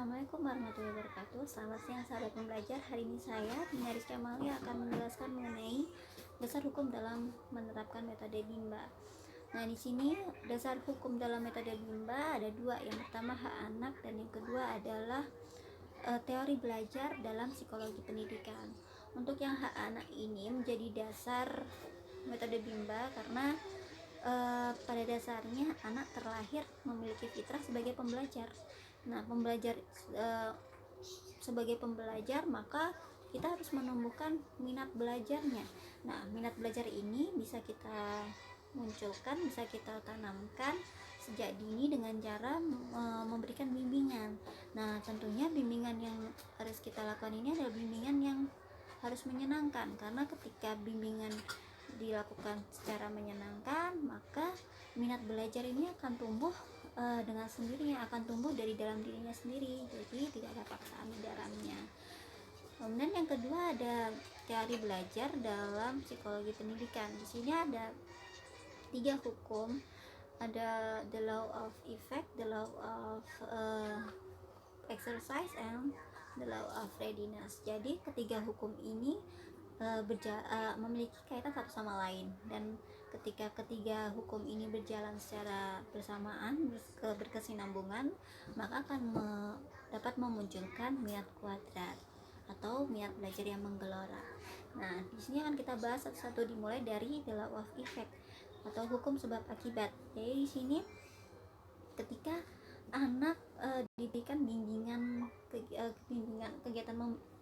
Assalamualaikum warahmatullahi wabarakatuh. Selamat siang sahabat pembelajar. Hari ini saya, Tina Rizka Malia, akan menjelaskan mengenai dasar hukum dalam menerapkan metode Bimba. Nah, di sini dasar hukum dalam metode Bimba ada dua. Yang pertama hak anak dan yang kedua adalah teori belajar dalam psikologi pendidikan. Untuk yang hak anak ini menjadi dasar metode Bimba karena pada dasarnya anak terlahir memiliki fitrah sebagai pembelajar. Nah, sebagai pembelajar maka kita harus menumbuhkan minat belajarnya. Nah, minat belajar ini bisa kita munculkan, bisa kita tanamkan sejak dini dengan cara memberikan bimbingan. Nah, tentunya bimbingan yang harus kita lakukan ini adalah bimbingan yang harus menyenangkan, karena ketika bimbingan dilakukan secara menyenangkan maka minat belajar ini akan tumbuh dengan sendirinya, akan tumbuh dari dalam dirinya sendiri, jadi tidak ada paksaan di dalamnya. Kemudian yang kedua ada teori belajar dalam psikologi pendidikan. Di sini ada 3 hukum, ada the law of effect, the law of exercise, and the law of readiness. Jadi ketiga hukum ini memiliki kaitan satu sama lain, dan ketika ketiga hukum ini berjalan secara bersamaan, berkesinambungan, maka akan dapat memunculkan minat kuadrat atau minat belajar yang menggelora. Nah, di sini akan kita bahas satu-satu, dimulai dari the law of effect atau hukum sebab akibat. Jadi di sini ketika anak diberikan bimbingan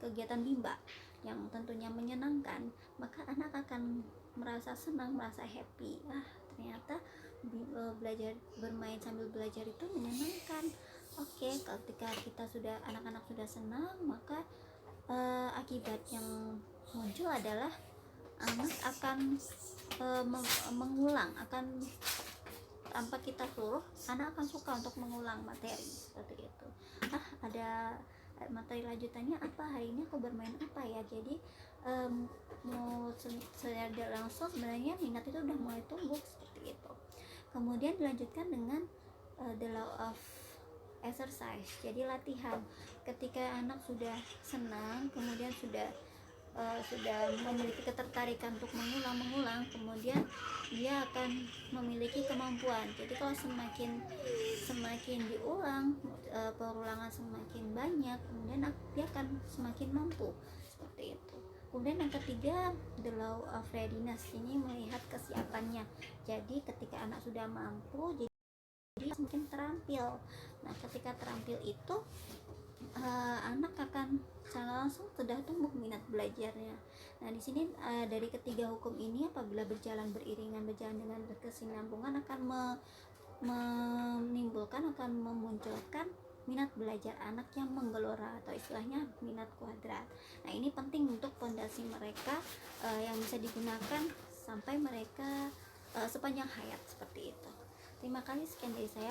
kegiatan Bimba yang tentunya menyenangkan, maka anak akan merasa senang, merasa happy. Ternyata belajar, bermain sambil belajar itu menyenangkan. Oke, ketika anak-anak sudah senang, maka akibat yang muncul adalah anak akan mengulang, tanpa kita suruh, anak akan suka untuk mengulang materi seperti itu. Ada materi lanjutannya apa, hari ini aku bermain apa ya. Jadi secara langsung sebenarnya minat itu udah mulai tumbuh seperti itu. Kemudian dilanjutkan dengan the law of exercise, jadi latihan. Ketika anak sudah senang, kemudian sudah memiliki ketertarikan untuk mengulang, kemudian dia akan memiliki kemampuan. Jadi kalau semakin diulang, perulangan semakin banyak, kemudian dia akan semakin mampu seperti itu. Kemudian yang ketiga, the law of readiness, ini melihat kesiapannya. Jadi ketika anak sudah mampu, jadi semakin terampil. Nah, ketika terampil itu anak akan secara langsung sudah tumbuh minat belajarnya. Nah, di sini dari ketiga hukum ini apabila berjalan beriringan, berjalan dengan berkesinambungan, akan memunculkan minat belajar anak yang menggelora atau istilahnya minat kuadrat. Nah, ini penting untuk fondasi mereka yang bisa digunakan sampai mereka sepanjang hayat seperti itu. Terima kasih, sekian dari saya.